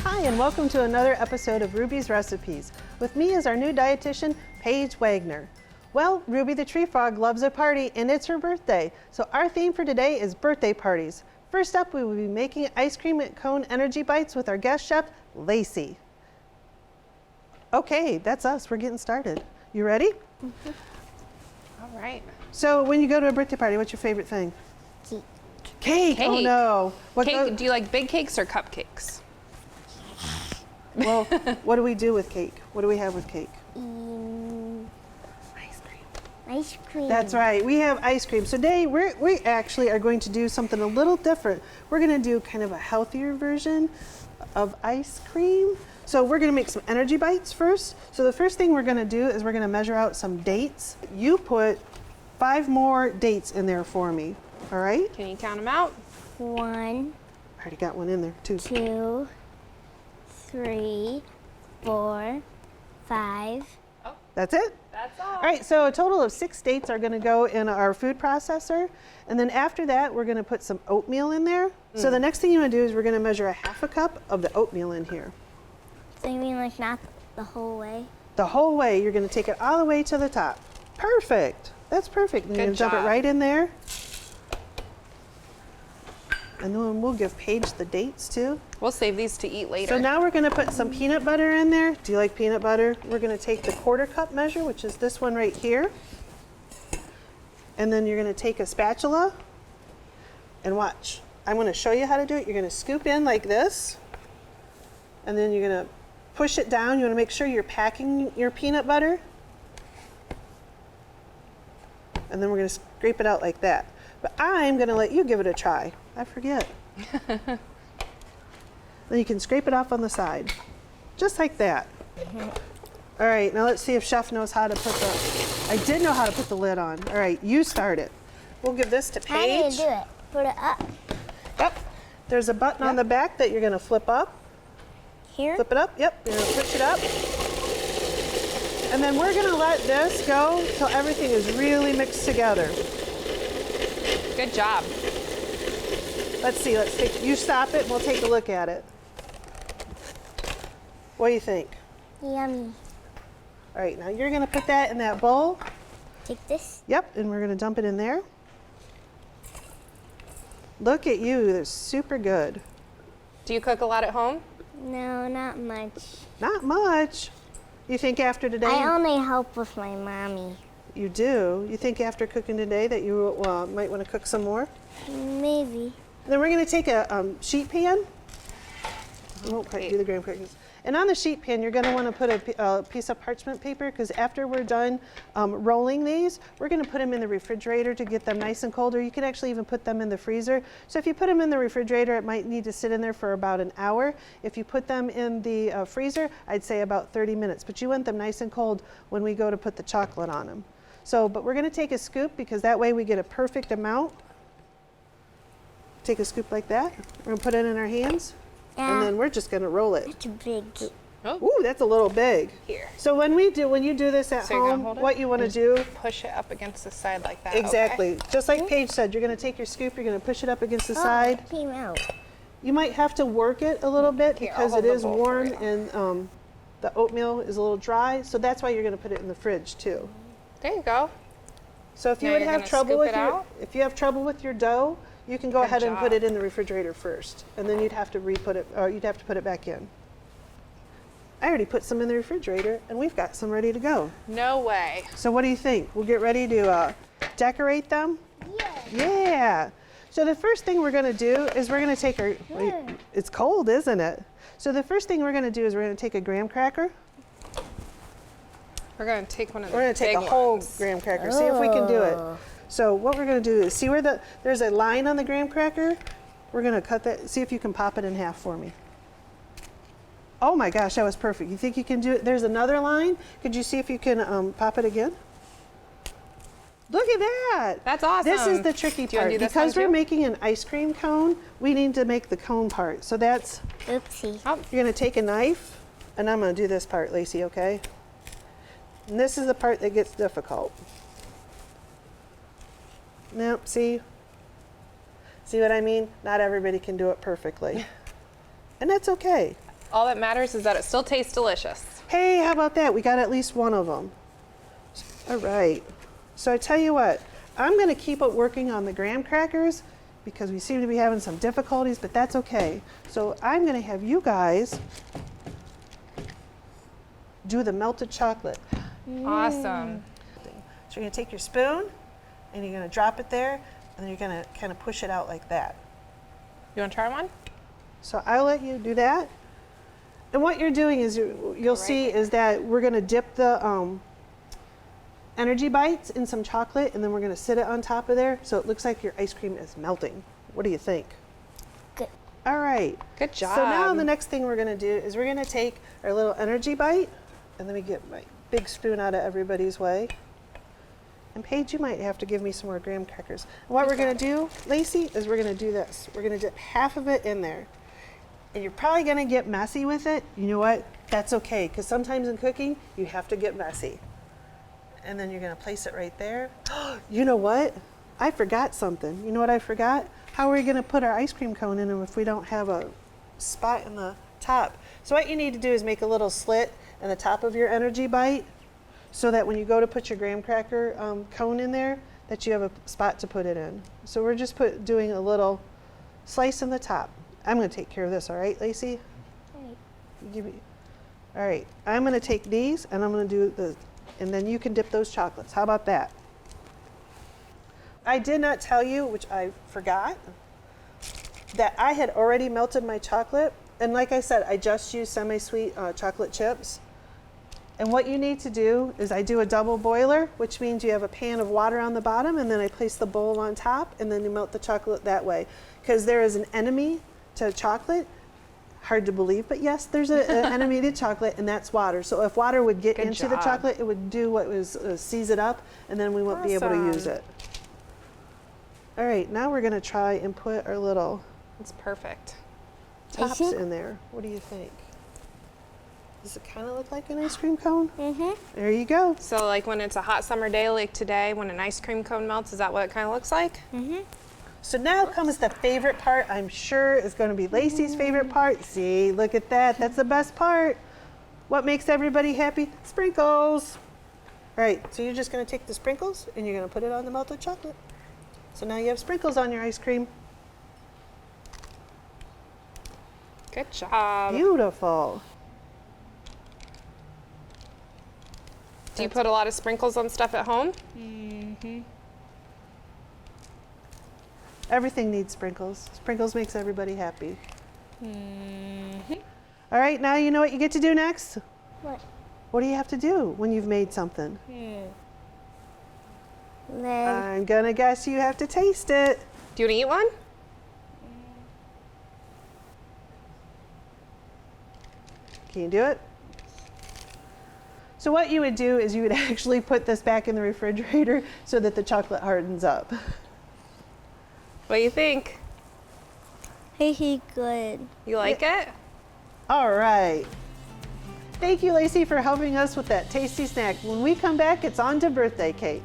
Hi, and welcome to another episode of Ruby's Recipes. With me is our new dietitian, Paige Wagner. Well, Ruby the tree frog loves a party, and it's her birthday. So our theme for today is birthday parties. First up, we will be making ice cream and cone energy bites with our guest chef, Lacey. Okay, that's us. We're getting started. You ready? Mm-hmm. All right. So when you go to a birthday party, what's your favorite thing? Cake. Cake. Oh no. Cake. Do you like big cakes or cupcakes? Well, what do we do with cake? What do we have with cake? Ice cream. Ice cream. That's right. We have ice cream. So today we actually are going to do something a little different. We're going to do kind of a healthier version of ice cream. So we're going to make some energy bites first. So the first thing we're going to do is we're going to measure out some dates. You put 5 more dates in there for me. All right? Can you count them out? 1, I already got one in there too. 2, 3, 4, 5. That's it? That's all. All right, so a total of 6 dates are going to go in our food processor. And then after that, we're going to put some oatmeal in there. So the next thing you want to do is we're going to measure a 1/2 cup of the oatmeal in here. So you mean like not the whole way? The whole way. You're going to take it all the way to the top. Perfect. That's perfect. And you're going to dump it right in there. And then we'll give Paige the dates too. We'll save these to eat later. So now we're going to put some peanut butter in there. Do you like peanut butter? We're going to take the 1/4 cup measure, which is this one right here. And then you're going to take a spatula and watch. I'm going to show you how to do it. You're going to scoop in like this. And then you're going to push it down. You want to make sure you're packing your peanut butter. And then we're going to scrape it out like that. But I'm going to let you give it a try. I forget. Then you can scrape it off on the side. Just like that. All right, now let's see if Chef knows how to put the... I did know how to put the lid on. All right, you start it. We'll give this to How do you Paige. do it? Put it up. Yep. There's a button on the back that you're going to flip up. Here? Flip it up. Yep. You're going to push it up. And then we're going to let this go till everything is really mixed together. Good job. Let's see. Let's take. You stop it. And we'll take a look at it. What do you think? Yummy. All right. Now you're going to put that in that bowl. Take this. Yep. And we're going to dump it in there. Look at you. They're super good. Do you cook a lot at home? No, not much. Not much. You think after today? I only help with my mommy. You do? You think after cooking today that you might want to cook some more? Maybe. Then we're going to take a sheet pan. I won't quite do the graham crackers. And on the sheet pan, you're going to want to put a piece of parchment paper because after we're done rolling these, we're going to put them in the refrigerator to get them nice and cold, or you can actually even put them in the freezer. So if you put them in the refrigerator, it might need to sit in there for about an hour. If you put them in the freezer, I'd say about 30 minutes. But you want them nice and cold when we go to put the chocolate on them. So, but we're going to take a scoop because that way we get a perfect amount. Take a scoop like that. We're going to put it in our hands. Yeah. And then we're just going to roll it. It's big. Oh. Ooh, that's a little big. Here. So when you do this at So you're gonna home, hold it? what you want to do, Push it up against the side like that. exactly, Okay. just like Paige said, you're going to take your scoop, you're going to push it up against the side. It came out. You might have to work it a little bit Here, because I'll it hold the is bowl for warm you. and the oatmeal is a little dry. So that's why you're going to put it in the fridge too. There you go. So if you Now would you're have gonna trouble scoop with it your, out? if you have trouble with your dough, you can go Good ahead and put job. it in the refrigerator first, and then you'd have to re-put it, or you'd have to put it back in. I already put some in the refrigerator, and we've got some ready to go. No way. So what do you think? We'll get ready to decorate them? Yeah. So the first thing we're going to do is we're going to take our, it's cold, isn't it? So the first thing we're going to do is we're going to take a graham cracker. We're going to take one of the We're going to take big a whole ones. graham cracker. See if we can do it. So what we're going to do is see where there's a line on the graham cracker. We're going to cut that. See if you can pop it in half for me. Oh my gosh, that was perfect. You think you can do it? There's another line. Could you see if you can pop it again? Look at that. That's awesome. This is the tricky Do you wanna part. do this one Because we're too? making an ice cream cone, we need to make the cone part. So that's, Oopsie. Oh, you're going to take a knife, and I'm going to do this part, Lacey, okay? And this is the part that gets difficult. Nope, see? See what I mean? Not everybody can do it perfectly. And that's okay. All that matters is that it still tastes delicious. Hey, how about that? We got at least one of them. All right. So I tell you what, I'm going to keep it working on the graham crackers because we seem to be having some difficulties, but that's okay. So I'm going to have you guys do the melted chocolate. Awesome. So you're going to take your spoon and you're going to drop it there, and then you're going to kind of push it out like that. You want to try one? So I'll let you do that. And what you're doing is you'll see is that we're going to dip the energy bites in some chocolate, and then we're going to sit it on top of there so it looks like your ice cream is melting. What do you think? Good. All right. Good job. So now the next thing we're going to do is we're going to take our little energy bite, and let me get my big spoon out of everybody's way. And Paige, you might have to give me some more graham crackers. And what we're going to do, Lacey, is we're going to do this. We're going to dip half of it in there. And you're probably going to get messy with it. You know what? That's okay, because sometimes in cooking, you have to get messy. And then you're going to place it right there. You know what? I forgot something. You know what I forgot? How are we going to put our ice cream cone in them if we don't have a spot in the top? So what you need to do is make a little slit in the top of your energy bite so that when you go to put your graham cracker cone in there, that you have a spot to put it in. So we're just doing a little slice in the top. I'm going to take care of this, all right, Lacey? Give me. All right, I'm going to take these and I'm going to do and then you can dip those chocolates. How about that? I did not tell you, which I forgot, that I had already melted my chocolate. And like I said, I just used semi-sweet chocolate chips. And what you need to do is I do a double boiler, which means you have a pan of water on the bottom, and then I place the bowl on top, and then you melt the chocolate that way. Because there is an enemy to chocolate. Hard to believe, but yes, there's an enemy to chocolate, and that's water. So if water would get into the chocolate, it would do what was seize it up, and then we won't be able to use it. All right, now we're going to try and put our little It's perfect. tops in there. What do you think? Does it kind of look like an ice cream cone? Mm-hmm. There you go. So like when it's a hot summer day like today, when an ice cream cone melts, is that what it kind of looks like? Mm-hmm. So now comes the favorite part. I'm sure is going to be Lacey's favorite part. See, look at that. That's the best part. What makes everybody happy? Sprinkles. All right, so you're just going to take the sprinkles and you're going to put it on the melted chocolate. So now you have sprinkles on your ice cream. Good job. Beautiful. Do you put a lot of sprinkles on stuff at home? Mm-hmm. Everything needs sprinkles. Sprinkles makes everybody happy. Mm-hmm. All right, now you know what you get to do next? What? What do you have to do when you've made something? Then I'm gonna guess you have to taste it. Do you want to eat one? Can you do it? So what you would do is you would actually put this back in the refrigerator so that the chocolate hardens up. What do you think? pretty good. You like it? All right. Thank you, Lacey, for helping us with that tasty snack. When we come back, it's on to birthday cake.